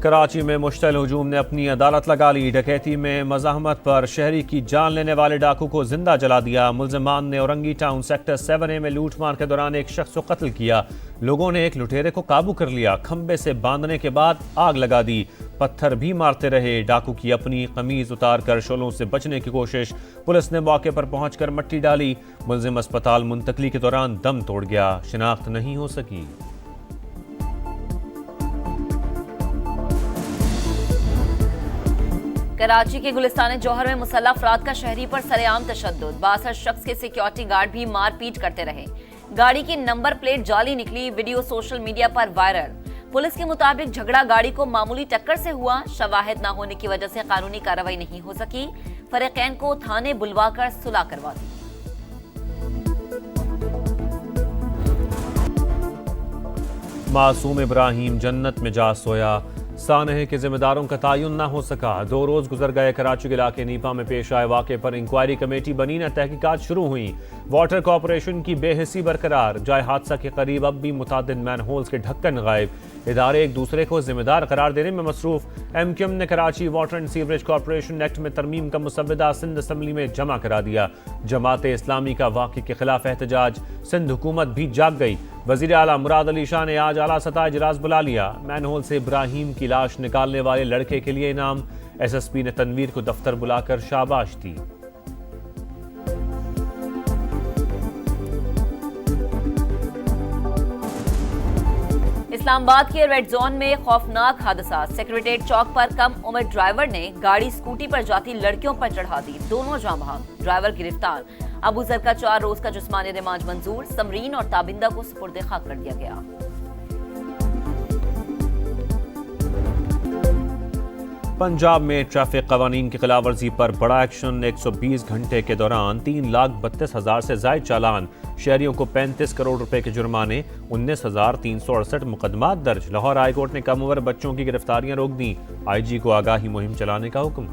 कराची में मुश्तल हुजूम ने अपनी अदालत लगा ली। डकैती में मज़ाहमत पर शहरी की जान लेने वाले डाकू को जिंदा जला दिया। मुल्ज़िमान ने औरंगी टाउन सेक्टर 7A में लूटमार के दौरान एक शख्स को कत्ल किया। लोगों ने एक लुटेरे को काबू कर लिया। खंबे से बांधने के बाद आग लगा दी। पत्थर भी मारते रहे। डाकू की अपनी कमीज उतार कर शोलों से बचने की कोशिश। पुलिस ने मौके पर पहुंचकर मट्टी डाली। मुल्जिम अस्पताल मुंतकली के दौरान दम तोड़ गया। शिनाख्त नहीं हो सकी। कराची के गुलिस्तान जौहर में मुसल्लह अफराद का शहरी पर सरेआम तशद्दुद। 62 शख्स के सिक्योरिटी गार्ड भी मारपीट करते रहे। गाड़ी की नंबर प्लेट जाली निकली। वीडियो सोशल मीडिया पर वायरल। पुलिस के मुताबिक झगड़ा गाड़ी को मामूली टक्कर से हुआ। शवाहिद न होने की वजह से कानूनी कार्रवाई नहीं हो सकी। फरीकैन को थाने बुलवाकर सुलह करवा दी। मासूम इब्राहिम जन्नत में जा सोया। सानहे के जिम्मेदारों का तयन न हो सका। 2 रोज गुजर गए। कराची के इलाके नीपा में पेश आए वाक़े पर इंक्वायरी कमेटी बनी न तहकीकात शुरू हुई। वाटर कॉरपोरेशन की बेहिसी बरकरार। जाए हादसा के करीब अब भी मुतादिद मैनहोल्स के ढक्कन गायब। इदारे एक दूसरे को जिम्मेदार करार देने में मसरूफ। MQM ने Karachi water and sewerage corporation act में तरमीम का मुसव्वदा सिंध असम्बली में जमा करा दिया। जमात इस्लामी का वाक़े के खिलाफ एहतजाज। सिंध हुकूमत भी जाग गई। वज़ीर आला मुराद अली शाह ने आज आला सतह इजलास बुला लिया। मैनहोल से इब्राहिम की लाश निकालने वाले लड़के के लिए इनाम। SSP ने तनवीर को दफ्तर बुलाकर शाबाश दी। इस्लामाबाद के रेड जोन में खौफनाक हादसा। सेक्रेटेरिएट चौक पर कम उम्र ड्राइवर ने गाड़ी स्कूटी पर जाती लड़कियों पर चढ़ा दी। दोनों जाँ बहक। ड्राइवर गिरफ्तार। अबू जर का 4 रोज का जिस्मानी रिमांड मंजूर। समरीन और ताबिंदा को सुपुर्द खाक कर दिया गया। पंजाब में ट्रैफिक कवानीन की खिलाफ वर्जी पर बड़ा एक्शन। 120 घंटे के दौरान 3,32,000 से जायद चालान। शहरियों को 35 करोड़ रुपए के जुर्माने। 19,368 मुकदमात दर्ज। लाहौर हाईकोर्ट ने कम उम्र बच्चों की गिरफ्तारियां रोक दी। IG को आगाही मुहिम चलाने का हुक्म।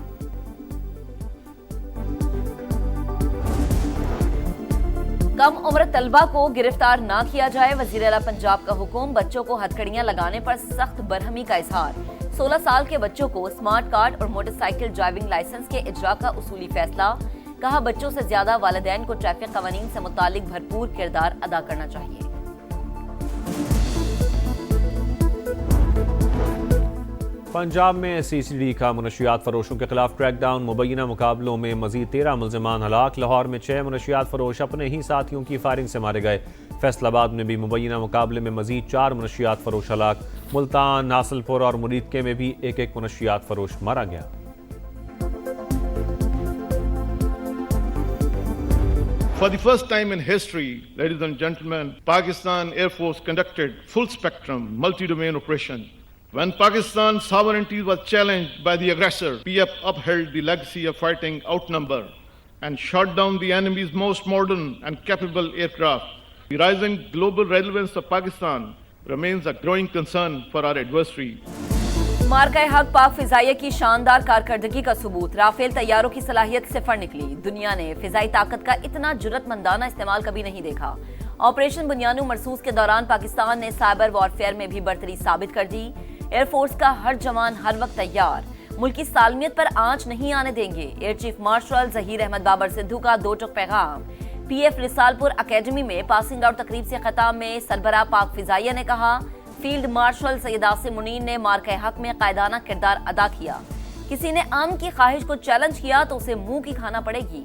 कम उम्र तलबा को गिरफ्तार ना किया जाए। वजीर आला पंजाब का हुक्म। बच्चों को हथकड़ियां लगाने पर सख्त बरहमी का इजहार। 16 साल के बच्चों को स्मार्ट कार्ड और मोटरसाइकिल ड्राइविंग लाइसेंस के इजरा का उसूली फैसला। कहा बच्चों से ज्यादा वालिदैन को ट्रैफिक कवानीन से मुतालिक भरपूर किरदार अदा करना चाहिए। पंजाब में CCD का मुनशियात फरोशों के खिलाफ क्रैकडाउन। मुबैना मुकाबलों में मजीद 13 मुल्जिमान हलाक। लाहौर में 6 मुनशियात फरोश अपने ही साथियों की फायरिंग से मारे गए। फैसलाबाद में भी मुबैना मुकाबले में मजीद 4 मुनशियात फरोश हलाक। मुल्तान, नासलपुर और मुरीदके में भी एक मुनशियात फरोश मारा गया। For the first time in history, ladies and gentlemen, Pakistan Air Force conducted full spectrum multi-domain operation. When Pakistan's sovereignty was challenged by the aggressor, PF upheld the legacy of fighting outnumbered and shot down the enemy's most modern and capable aircraft. The rising global relevance of Pakistan remains a growing concern for our adversary. मार्का हक पाक फिजाइया की शानदार कारकर्दगी का सबूत। Rafale तैयारों की सलाहियत सिफर निकली। दुनिया ने फिजाई ताकत का इतना जुर्रतमंदाना इस्तेमाल कभी नहीं देखा। ऑपरेशन बुनियानू मरसूस के दौरान पाकिस्तान ने साइबर वॉरफेयर में भी बर्तरी साबित कर दी। एयरफोर्स का हर जवान हर वक्त तैयार। मुल्क की सालमियत पर आंच नहीं आने देंगे। Air chief marshal Zaheer Ahmed Babar Sidhu का 2 टुक पैगाम। PF रिसालपुर अकेडमी में पासिंग आउट तकरीब से खिताब में सरबराह पाक फिजाइया ने कहा फील्ड मार्शल सैयद आसिम मुनीर ने मार्का हक में कायदाना किरदार अदा किया। किसी ने अमन की ख्वाहिश को चैलेंज किया तो उसे मुंह की खाना पड़ेगी।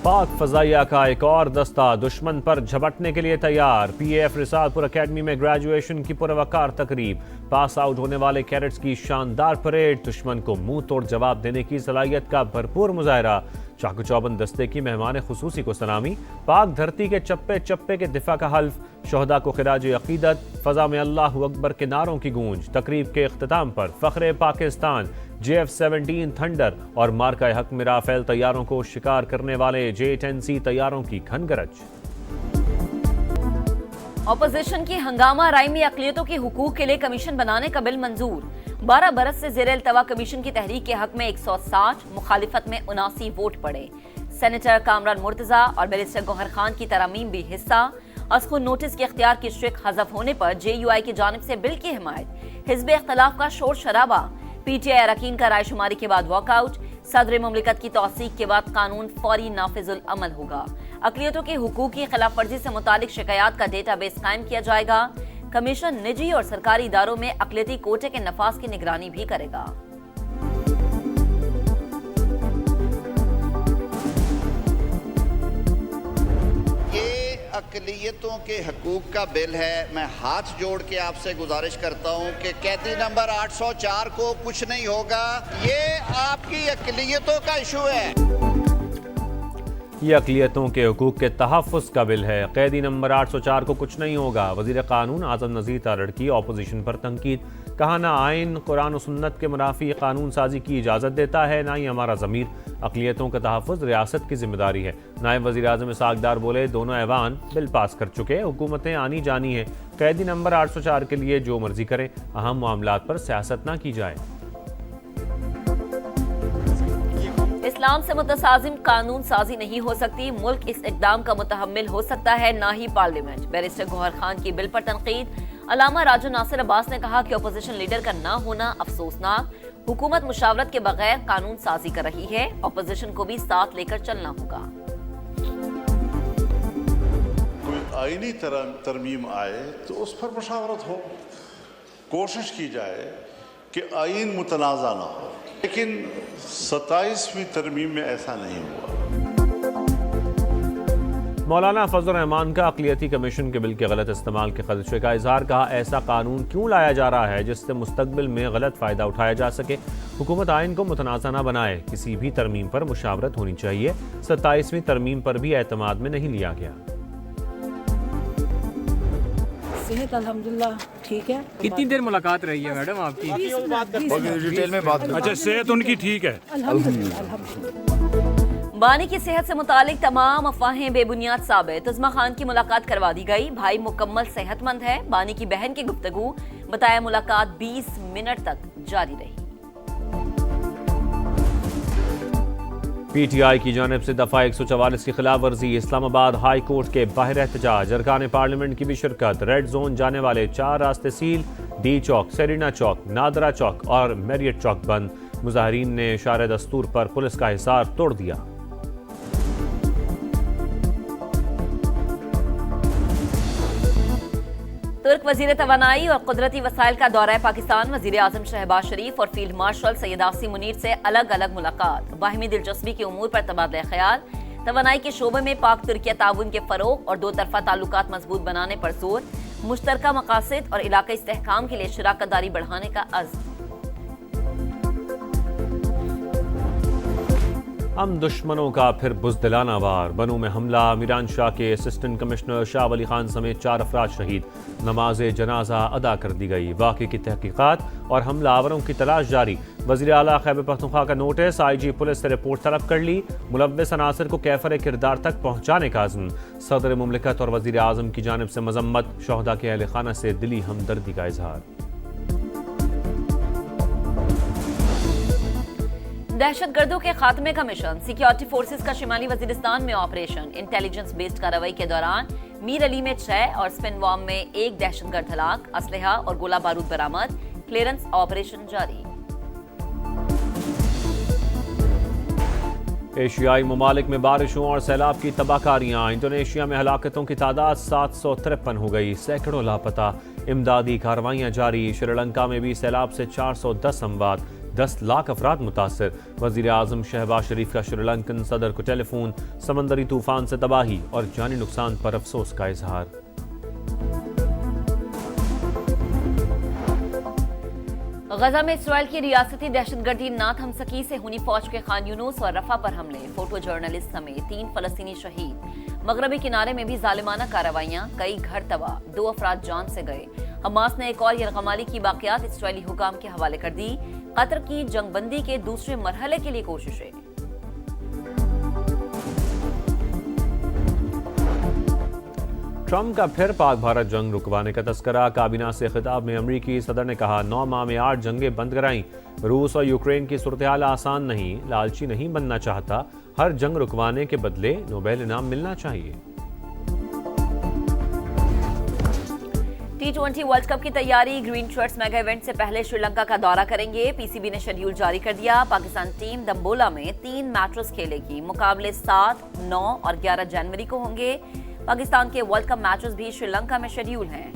पाक फजाइया का एक और दस्ता दुश्मन पर झपटने के लिए तैयार। PF रिसालपुर अकेडमी में ग्रेजुएशन की पुरवकार तकरीब। पास आउट होने वाले कैडेट्स की शानदार परेड। दुश्मन को मुंह तोड़ जवाब देने की सलाहियत का भरपूर मुजाहरा। चाकू चौबंद दस्ते की मेहमान खुसूसी को सलामी। पाक धरती के चप्पे चप्पे के दिफा का हल्फ। शोहदा को खिराज अकीदत। फजा में अल्लाहु अकबर के नारों की गूंज। तकरीब के इख्तिताम पर फख्रे पाकिस्तान, JF-17 थंडर और मार्का हक में राफेल तैयारों को शिकार करने वाले J-10C तैयारों की घनगरज। ऑपोजिशन की हंगामा राय में अक़लियतों के हुकूक के लिए कमीशन बनाने का बिल मंजूर। 12 बरस से ज़ेर अल्तवा कमीशन की तहरीक के हक में 160, मुखालिफत में 79 वोट पड़े। सेनेटर कामरान मुर्तजा और बैरिस्टर गौहर खान की तरमीम भी हिस्सा। अस्खु नोटिस के इख्तियार की स्ट्रिक हज़फ होने पर JUI की जानिब से बिल की हिमायत। हिज़्ब इख्तिलाफ का शोर शराबा। PTI अरकान का रायशुमारी के बाद वॉकआउट। सदर मुमलिकत की तौसीक के बाद कानून फौरी नाफिजुल अमल होगा। अक़लियतों के हुकूक की खिलाफ वर्जी से मुतालिक शिकायत का डेटाबेस कायम किया जाएगा। कमीशन निजी और सरकारी इदारों में अक़लियती कोटे के नफाज की निगरानी भी करेगा। अक़लियतों के हकूक़ का बिल है। मैं हाथ जोड़ के आपसे गुजारिश करता हूँ कि कैदी नंबर 804 को कुछ नहीं होगा। ये आपकी अक़लियतों का इशू है। ये अक़लियतों के हुकूक के तहफ़्फ़ुज़ का बिल है। कैदी नंबर 804 को कुछ नहीं होगा। वज़ीर क़ानून आज़म नज़ीर तारड़ की ऑपोजिशन पर तनकीद। कहा ना आइन कुरान और सुन्नत के मुनाफी कानून साजी की इजाज़त देता है, ना ही हमारा ज़मीर। अक़लियतों का तहफ़्फ़ुज़ रियासत की जिम्मेदारी है। नायब वज़ीर आज़म इसहाक़ डार बोले, दोनों ऐवान बिल पास कर चुके, हुकूमतें आनी जानी है। कैदी नंबर 804 के लिए जो मर्जी करें, अहम मामलात पर सियासत ना की जाए। इस्लाम से मुतसाजिम कानून साजी नहीं हो सकती। मुल्क इस इक़दाम का मुतहम्मिल हो सकता है, ना ही पार्लियामेंट। बैरिस्टर गौहर खान की बिल पर तनकीद। अलामा राजू नासिर अब्बास ने कहा कि अपोजिशन लीडर का ना होना अफसोसनाक। हुकूमत मुशावरत के बगैर कानून साजी कर रही है। अपोजिशन को भी साथ लेकर चलना होगा। कोई आईनी तरमीम आए तो उस पर मुशावरत हो, कोशिश की जाए कि आइन मुतनाज़ा ना हो, लेकिन 27वीं तरमीम में ऐसा नहीं हुआ। मौलाना फजल रहमान का अक़लियती कमीशन के बिल के गलत इस्तेमाल के खदशे का इजहार। कहा, ऐसा कानून क्यों लाया जा रहा है जिससे मुस्तकबिल में गलत फ़ायदा उठाया जा सके। हुकूमत आइन को मुतनाज़ा न बनाए। किसी भी तरमीम पर मुशावरत होनी चाहिए। 27वीं तरमीम पर भी एतमाद में नहीं लिया गया। सेहत अल्हम्दुलिल्लाह ठीक है। कितनी देर मुलाकात रही है मैडम आपकी? डिटेल में बात। अच्छा, सेहत उनकी ठीक है? अल्हम्दुलिल्लाह। बानी की सेहत से मुतालिक तमाम अफवाहें बेबुनियाद साबित। उज़्मा खान की मुलाकात करवा दी गई। भाई मुकम्मल सेहतमंद है। बानी की बहन की गुफ्तगू। बताया मुलाकात 20 मिनट तक जारी रही। PTI की जानिब से दफ़ा 144 की खिलाफ वर्जी। इस्लामाबाद हाई कोर्ट के बाहर एहतजाज। अरकान पार्लियामेंट की भी शिरकत। रेड जोन जाने वाले 4 रास्ते सील। D चौक, सेरिना चौक, नादरा चौक और मैरियट चौक बंद। मुजाहरीन ने इशारे दस्तूर पर पुलिस का हिसार तोड़ दिया। तुर्क वजीर तवानाई और कुदरती वसाइल का दौरा पाकिस्तान। वजीर आजम शहबाज शरीफ और फील्ड मार्शल सैयद आसिम मुनीर से अलग अलग मुलाकात। बाहिमी दिलचस्पी के उमूर पर तबादला ख्याल। तवानाई के शोबे में पाक तुर्किया ताउन के फरोग और 2 तरफा ताल्लुकात मजबूत बनाने पर जोर। मुश्तरका मकासद और इलाका इस्तेहकाम के लिए शराकत दारी बढ़ाने का अज़्म। हम दुश्मनों का फिर बुज़दिलाना वार। बनू में हमला। मीरान शाह के असिस्टेंट कमिश्नर शाह वली खान समेत 4 अफराद शहीद। नमाज जनाजा अदा कर दी गई। वाक़े की तहकीकात और हमलावरों की तलाश जारी। वज़ीर आला खैबर पख्तूनख्वा का नोटिस। IG पुलिस से रिपोर्ट तलब कर ली। मुलव्वस अनासर को कैफर किरदार तक पहुँचाने का अज़्म। सदर मुमलिकत और वज़ीर आज़म की जानिब से मजम्मत। शोहदा के अहल खाना से दिली हमदर्दी का इजहार। दहशतगर्दों के खात्मे का मिशन। सिक्योरिटी फोर्सेस का शिमाली वजीरिस्तान में ऑपरेशन। इंटेलिजेंस बेस्ड कार्रवाई के दौरान मीर अली में 6 और स्पिनवाम में 1 दहशतगर्द हलाक। असलहा और गोला बारूद बरामद। क्लियरेंस ऑपरेशन जारी। एशियाई ममालिक में बारिशों और सैलाब की तबाहकारियां। इंडोनेशिया में हलाकतों की तादाद 753 हो गई। सैकड़ों लापता। इमदादी कार्रवाइयां जारी। श्रीलंका में भी सैलाब से 410 अमवात। 10 लाख अफराद मुतासर। वज़ीर आज़म शहबाज शरीफ का श्रीलंकन सदर को टेलीफोन। समंदरी तूफान से तबाही और जानी नुकसान पर अफसोस का इजहार। गजा में इसराइल की रियासती दहशतगर्दी ना थम सकी से हुनी फौज के खान यूनुस और रफा पर हमले। फोटो जर्नलिस्ट समेत 3 फलस्तीनी शहीद। मगरबी किनारे में भी जालिमाना कार्रवाइयां। कई घर तबाह। 2 अफराद जान से गए। हमास ने एक और यरगमाली की बाक़ियात इसराइली हुकाम के हवाले कर दी। कतर की जंगबंदी के दूसरे मरहले के लिए कोशिशें। ट्रंप का फिर पाक भारत जंग रुकवाने का तस्करा। काबीना से खिताब में अमरीकी सदर ने कहा 9 माह में 8 जंगें बंद कराईं। रूस और यूक्रेन की सूरत-ए-हाल आसान नहीं, लालची नहीं बनना चाहता, हर जंग रुकवाने के बदले नोबेल इनाम मिलना चाहिए। T20 वर्ल्ड कप की तैयारी। ग्रीन शर्ट्स मेगा इवेंट से पहले श्रीलंका का दौरा करेंगे। पीसीबी ने शेड्यूल जारी कर दिया। पाकिस्तान टीम दम्बोला में 3 मैचेस खेलेगी। मुकाबले 7, 9 और 11 जनवरी को होंगे। पाकिस्तान के वर्ल्ड कप मैचेस भी श्रीलंका में शेड्यूल हैं।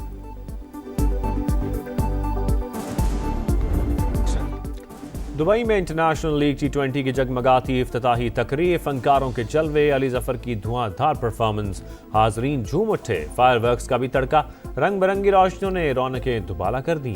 दुबई में इंटरनेशनल लीग T20 की जगमगाती इफ्तिताही तकरीर, फनकारों के जलवे, अली जफर की धुआंधार परफॉर्मेंस, हाजरीन झूम उठे। फायरवर्क्स का भी तड़का, रंग बिरंगी रोशनियों ने रौनकें दुबाला कर दी।